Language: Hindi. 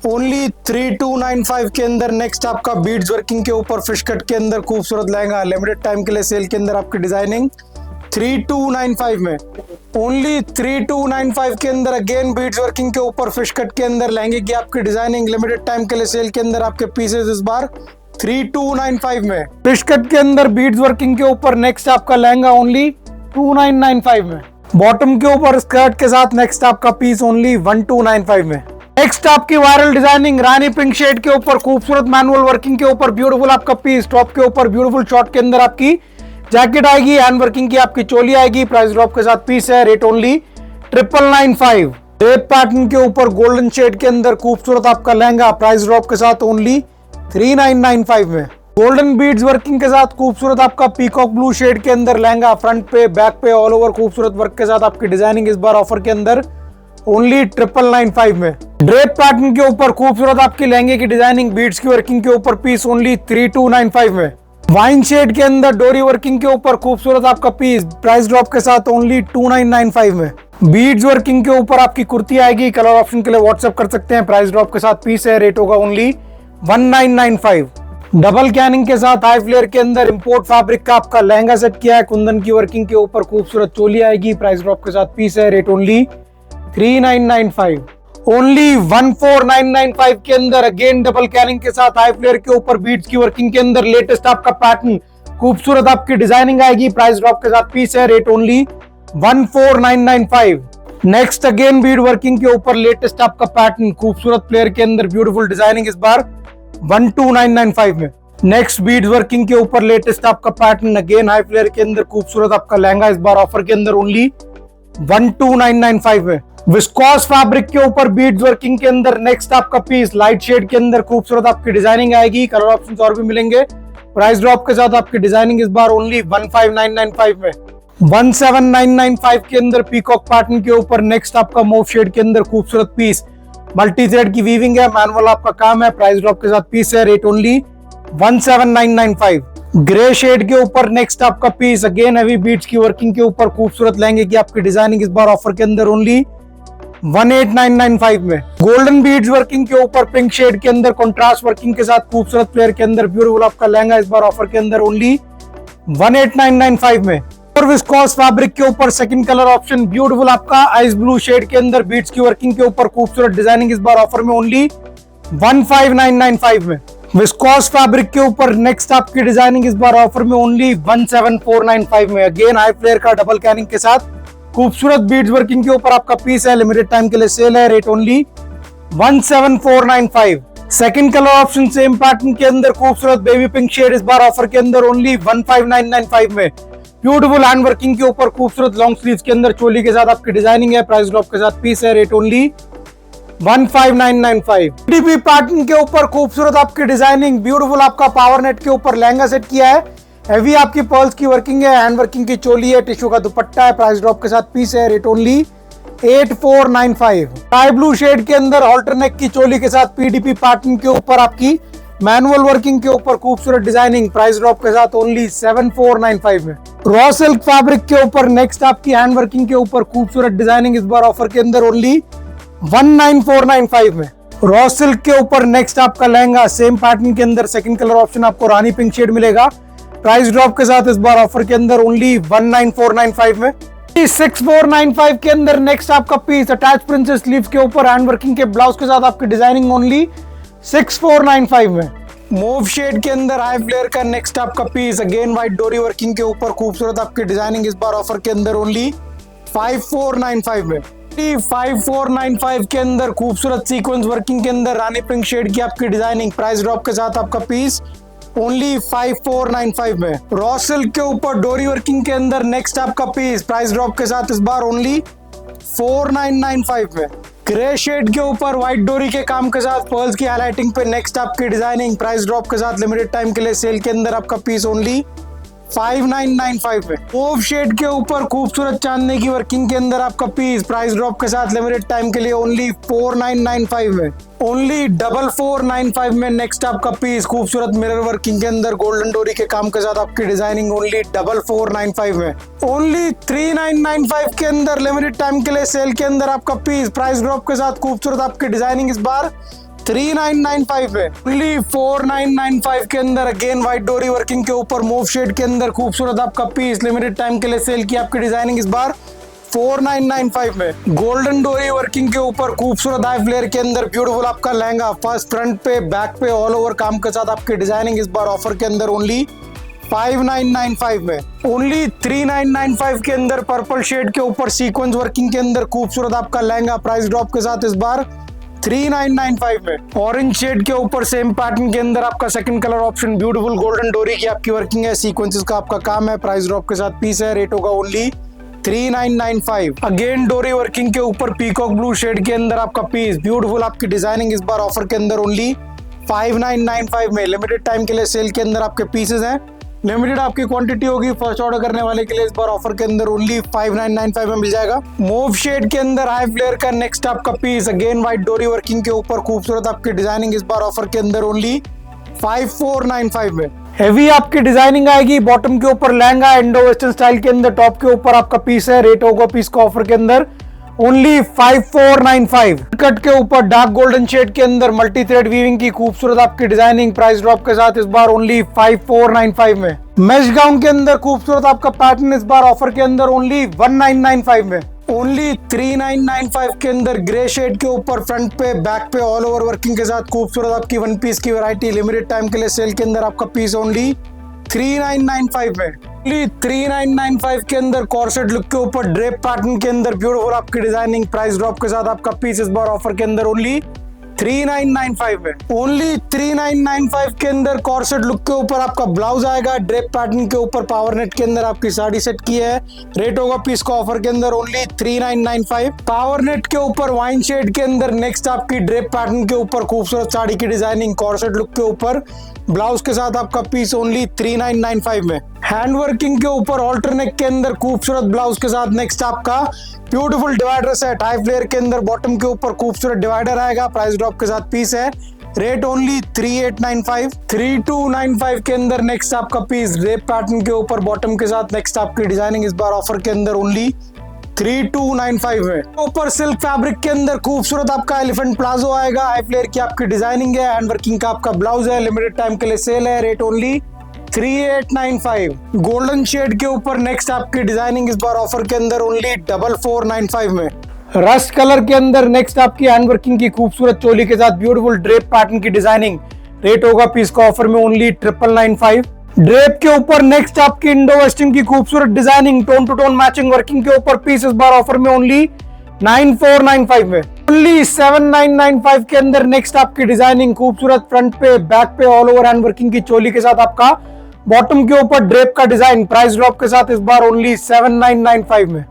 ओनली 3295 के अंदर नेक्स्ट आपका बीड्स वर्किंग के ऊपर फिश कट के अंदर खूबसूरत लहंगा लिमिटेड टाइम के लिए सेल के अंदर आपकी डिजाइनिंग 3295 में। ओनली 3295 के अंदर अगेन बीड्स वर्किंग के ऊपर फिश कट के अंदर लहंगे की आपकी डिजाइनिंग लिमिटेड टाइम के लिए सेल के अंदर आपके पीसेस इस बार 3295 में। फिश कट के अंदर बीड्स वर्किंग के ऊपर नेक्स्ट आपका लहंगा ओनली 2995 में। बॉटम के ऊपर स्कर्ट के साथ नेक्स्ट आपका पीस ओनली 1295 में। नेक्स्ट आपकी वायरल डिजाइनिंग रानी पिंक शेड के ऊपर खूबसूरत मैनुअल वर्किंग के ऊपर ब्यूटीफुल आपका पीस। टॉप के ऊपर ब्यूटीफुल शॉर्ट के अंदर आपकी जैकेट आएगी, हैंड वर्किंग की आपकी चोली आएगी। प्राइस ड्रॉप के साथ पीस है, रेट ओनली 9995। रेप पैटर्न के ऊपर गोल्डन शेड के अंदर खूबसूरत आपका लहंगा प्राइस ड्रॉप के साथ ओनली 3995 में। गोल्डन बीड्स वर्किंग के साथ खूबसूरत आपका पीकॉक ब्लू शेड के अंदर लहंगा फ्रंट पे बैक पे ऑल ओवर खूबसूरत वर्क के साथ आपकी डिजाइनिंग इस बार ऑफर के अंदर ओनली 9995 में। ड्रेप पैटर्न के ऊपर खूबसूरत आपकी लहंगे की डिजाइनिंग बीड्स की वर्किंग के ऊपर पीस ओनली 3295 में। वाइन शेड के अंदर डोरी वर्किंग के ऊपर खूबसूरत आपका पीस प्राइस ड्रॉप के साथ ओनली 2995 में। बीड्स वर्किंग के ऊपर आपकी कुर्ती आएगी, कलर ऑप्शन के लिए व्हाट्सएप कर सकते हैं। प्राइस ड्रॉप के साथ पीस है, रेट होगा ओनली 1995। डबल कैनिंग के साथ हाई फ्लेयर के अंदर इंपोर्ट फैब्रिक का आपका लहंगा सेट किया है, कुंदन की वर्किंग के ऊपर खूबसूरत चोली आएगी। प्राइस ड्रॉप के साथ पीस है, रेट ओनली 3995। ओनली 14995 के अंदर अगेन डबल कैनिंग के साथ हाई फ्लेयर के ऊपर बीड्स की वर्किंग के अंदर लेटेस्ट आपका पैटर्न खूबसूरत आपकी डिजाइनिंग आएगी। प्राइस ड्रॉप के साथ पीस है, rate only 14995। Next again Beed working के ऊपर लेटेस्ट आपका पैटर्न खूबसूरत फ्लेयर के अंदर ब्यूटीफुल डिजाइनिंग इस बार 12995 में। नेक्स्ट बीड्स वर्किंग के ऊपर लेटेस्ट आपका पैटर्न अगेन हाई फ्लेयर के अंदर खूबसूरत आपका लहंगा इस बार ऑफर के अंदर ओनली 12995 में। विस्कॉस फैब्रिक के ऊपर बीड्स वर्किंग के अंदर नेक्स्ट आपका पीस लाइट शेड के अंदर खूबसूरत आपकी डिजाइनिंग आएगी, कलर ऑप्शंस और भी मिलेंगे। प्राइस ड्रॉप के साथ आपकी डिजाइनिंग इस बार ओनली 15995 में। 17995 के अंदर पीकॉक पैटर्न के ऊपर नेक्स्ट आपका मूव शेड के अंदर खूबसूरत पीस मल्टी थ्रेड की वीविंग है, मैनुअल आपका काम है। प्राइस ड्रॉप के साथ पीस है, रेट ओनली 17995। ग्रे शेड के ऊपर नेक्स्ट आपका पीस अगेन हैवी बीड्स की वर्किंग के ऊपर खूबसूरत लहंगे की आपकी डिजाइनिंग इस बार ऑफर के अंदर ओनली 18995 में। गोल्डन बीड्स वर्किंग के ऊपर पिंक शेड के अंदर कंट्रास्ट वर्किंग के साथ खूबसूरत फ्लेयर के अंदर ब्यूटीफुल आपका लहंगा इस बार ऑफर के अंदर ओनली 18995 में। और विस्कॉस फैब्रिक के ऊपर सेकंड कलर ऑप्शन ब्यूटीफुल आपका आइस ब्लू शेड के अंदर बीड्स की वर्किंग के ऊपर खूबसूरत डिजाइनिंग इस बार ऑफर में ओनली 15995 में। विस्कॉस फैब्रिक के ऊपर नेक्स्ट आपकी डिजाइनिंग इस बार ऑफर में ओनली 17495 में। अगेन हाई फ्लेयर का डबल कैनिंग के साथ खूबसूरत बीड्स वर्किंग के ऊपर आपका पीस है, लिमिटेड टाइम के लिए सेल है, rate only 17495। Second colour option same pattern के अंदर खूबसूरत बेबी पिंक शेड इस बार ऑफर के अंदर ओनली 15995 में। ब्यूटीफुल हैंड वर्किंग के ऊपर खूबसूरत लॉन्ग स्लीव्स के अंदर चोली के साथ आपकी डिजाइनिंग है। प्राइस ड्रॉप के साथ पीस है, रेट ओनली 15995। डीपी पैटर्न के ऊपर खूबसूरत आपकी डिजाइनिंग ब्यूटीफुल आपका पावर नेट के ऊपर लहंगा सेट किया है, हैवी आपकी पर्ल्स की वर्किंग है, हैंड वर्किंग की चोली है, टिश्यू का दुपट्टा है। प्राइस ड्रॉप के साथ पीस है, rate only 8495। Sky blue shade के अंदर ऑल्टरनेक की चोली के साथ पीडीपी पैटर्न के ऊपर आपकी मैनुअल वर्किंग के ऊपर खूबसूरत डिजाइनिंग प्राइस ड्रॉप के साथ ओनली 7495 में। रॉ सिल्क फैब्रिक के ऊपर नेक्स्ट आपकी हैंड वर्किंग के ऊपर खूबसूरत डिजाइनिंग इस बार ऑफर के अंदर ओनली 19495 में। रॉ सिल्क के ऊपर नेक्स्ट आपका लहंगा सेम पैटर्न के अंदर सेकंड कलर ऑप्शन आपको रानी पिंक शेड मिलेगा। प्राइस ड्रॉप के साथ इस बार ऑफर के अंदर ओनली 19495 में। 6495 के अंदर नेक्स्ट आपका पीस अटैच प्रिंसेस स्लीव्स के ऊपर हैंड वर्किंग के ब्लाउज के साथ आपकी डिजाइनिंग ओनली 6495 में। मूव शेड के अंदर हाई फ्लेयर का नेक्स्ट आपका पीस अगेन व्हाइट डोरी वर्किंग के ऊपर खूबसूरत आपकी डिजाइनिंग इस बार ऑफर के अंदर ओनली 5495 में। 5495 के अंदर खूबसूरत सीक्वेंस वर्किंग के अंदर रानी पिंक शेड की आपकी डिजाइनिंग प्राइस ड्रॉप के साथ आपका पीस ओनली 5495 में। रॉ सिल्क के ऊपर डोरी वर्किंग के अंदर नेक्स्ट आपका पीस प्राइस ड्रॉप के साथ इस बार ओनली 4995 में। ग्रे शेड के ऊपर व्हाइट डोरी के काम के साथ पर्ल्स की हाईलाइटिंग पे नेक्स्ट आपकी डिजाइनिंग प्राइस ड्रॉप के साथ लिमिटेड टाइम के लिए सेल के अंदर आपका पीस ओनली 5995 में। मूव शेड के ऊपर खूबसूरत चांदनी की वर्किंग के अंदर आपका पीस प्राइस ड्रॉप के साथ लिमिटेड टाइम के लिए ओनली 4995 में। ओनली 4495 में नेक्स्ट आपका पीस खूबसूरत मिरर वर्किंग के अंदर गोल्डन डोरी के काम के साथ आपकी डिजाइनिंग ओनली 4495 में। ओनली 3995 के अंदर लिमिटेड टाइम के लिए सेल के अंदर आपका पीस प्राइस ड्रॉप के साथ खूबसूरत आपकी डिजाइनिंग इस बार 3995 में, ओनली 4995 के अंदर अगेन व्हाइट डोरी वर्किंग के ऊपर मूव शेड के अंदर खूबसूरत आपका पीस लिमिटेड टाइम के लिए सेल की आपकी डिजाइनिंग इस बार 4995 में। गोल्डन डोरी वर्किंग के ऊपर खूबसूरत हाई फ्लेयर के अंदर ब्यूटीफुल आपका लहंगा, फर्स्ट फ्रंट पे बैक पे ऑल ओवर काम के साथ आपकी डिजाइनिंग इस बार ऑफर के अंदर ओनली 5995 में। ओनली 3995 के अंदर पर्पल शेड के ऊपर सीक्वेंस वर्किंग के अंदर खूबसूरत आपका लहंगा प्राइस ड्रॉप के साथ इस बार 3995 में। ऑरेंज शेड के ऊपर सेम पैटर्न के अंदर आपका second colour option beautiful golden डोरी की आपकी वर्किंग है, सीक्वेंसेस का आपका काम है, प्राइस ड्रॉप के साथ पीस है, रेट होगा ओनली 3995। अगेन डोरी वर्किंग के ऊपर पीकॉक ब्लू शेड के अंदर आपका पीस ब्यूटीफुल आपकी डिजाइनिंग इस बार ऑफर के अंदर ओनली 5995 में। लिमिटेड टाइम के लिए सेल के अंदर आपके पीसेस हैं, लिमिटेड आपकी क्वांटिटी होगी, फर्स्ट ऑर्डर करने वाले के लिए इस बार ऑफर के अंदर ओनली 5995 में मिल जाएगा। मूव शेड के अंदर हाई फ्लेयर का नेक्स्ट आपका पीस अगेन व्हाइट डोरी वर्किंग के ऊपर खूबसूरत आपकी डिजाइनिंग इस बार ऑफर के अंदर ओनली 5495 में। हेवी आपकी डिजाइनिंग आएगी, बॉटम के ऊपर लहंगा इंडो वेस्टर्न स्टाइल के अंदर, टॉप के ऊपर आपका पीस है, रेट होगा पीस का ऑफर के अंदर ओनली 5495। कट के ऊपर डार्क गोल्डन शेड के अंदर मल्टी थ्रेड वीविंग की खूबसूरत आपकी डिजाइनिंग प्राइस ड्रॉप के साथ इस बार ओनली 5495 में। मेश गाउन के अंदर खूबसूरत आपका पैटर्न इस बार ऑफर के अंदर ओनली 1995 में। ओनली 3995 के अंदर ग्रे शेड के ऊपर फ्रंट पे बैक पे ऑल ओवर वर्किंग के साथ खूबसूरत आपकी वन पीस की वैरायटी, लिमिटेड टाइम के लिए सेल के अंदर आपका पीस ओनली 3995 में। ओनली 3995 के अंदर कॉर्सेट लुक के ऊपर ड्रेप पैटर्न के अंदर ब्यूटीफुल आपकी डिजाइनिंग, प्राइस ड्रॉप के साथ आपका पीस इस बार ऑफर के अंदर ओनली 3995 में। ओनली 3995 के अंदर कॉर्सेट लुक के ऊपर आपका ब्लाउज आएगा, ड्रेप पैटर्न के ऊपर पावर नेट के अंदर आपकी साड़ी सेट की है, रेट होगा पीस का ऑफर के अंदर ओनली 3995। पावर नेट के ऊपर वाइन शेड के अंदर नेक्स्ट आपकी ड्रेप पैटर्न के ऊपर खूबसूरत साड़ी की डिजाइनिंग, कॉर्सेट लुक के ऊपर ब्लाउज के साथ आपका पीस ओनली 3995 में। हैंड वर्किंग के ऊपर ऑल्टरनेक के अंदर खूबसूरत ब्लाउज के साथ नेक्स्ट आपका beautiful divider set, high flare के अंदर बॉटम के ऊपर खूबसूरत डिवाइडर आएगा, प्राइस ड्रॉप के साथ पीस है, रेट ओनली 3895। 3295 के अंदर नेक्स्ट आपका पीस ड्रेप पैटर्न के ऊपर बॉटम के साथ नेक्स्ट आपकी डिजाइनिंग इस बार ऑफर के अंदर ओनली 3295 में। ऊपर सिल्क फैब्रिक के अंदर खूबसूरत आपका एलिफेंट प्लाजो आएगा, हाई फ्लेयर की आपकी डिजाइनिंग है, हैंड वर्किंग का आपका ब्लाउज है, लिमिटेड टाइम के लिए सेल है, रेट ओनली 3895। गोल्डन शेड के ऊपर नेक्स्ट आपकी डिजाइनिंग इस बार ऑफर के अंदर ओनली 4495 में। रस्ट कलर के अंदर नेक्स्ट आपकी हैंड वर्किंग की खूबसूरत चोली के साथ ब्यूटीफुल ड्रेप पैटर्न की डिजाइनिंग, रेट होगा पीस का ऑफर में ओनली 9995। ड्रेप के ऊपर नेक्स्ट आपकी इंडो वेस्टर्न की खूबसूरत designing, tone to tone matching working के ऊपर पीस इस बार ऑफर में ओनली 9495 में। ओनली 7995 के अंदर नेक्स्ट आपकी डिजाइनिंग खूबसूरत फ्रंट पे बैक पे ऑल ओवर हैंड वर्किंग की चोली के साथ आपका बॉटम के ऊपर ड्रेप का डिजाइन, प्राइस ड्रॉप के साथ इस बार ओनली 7995 में।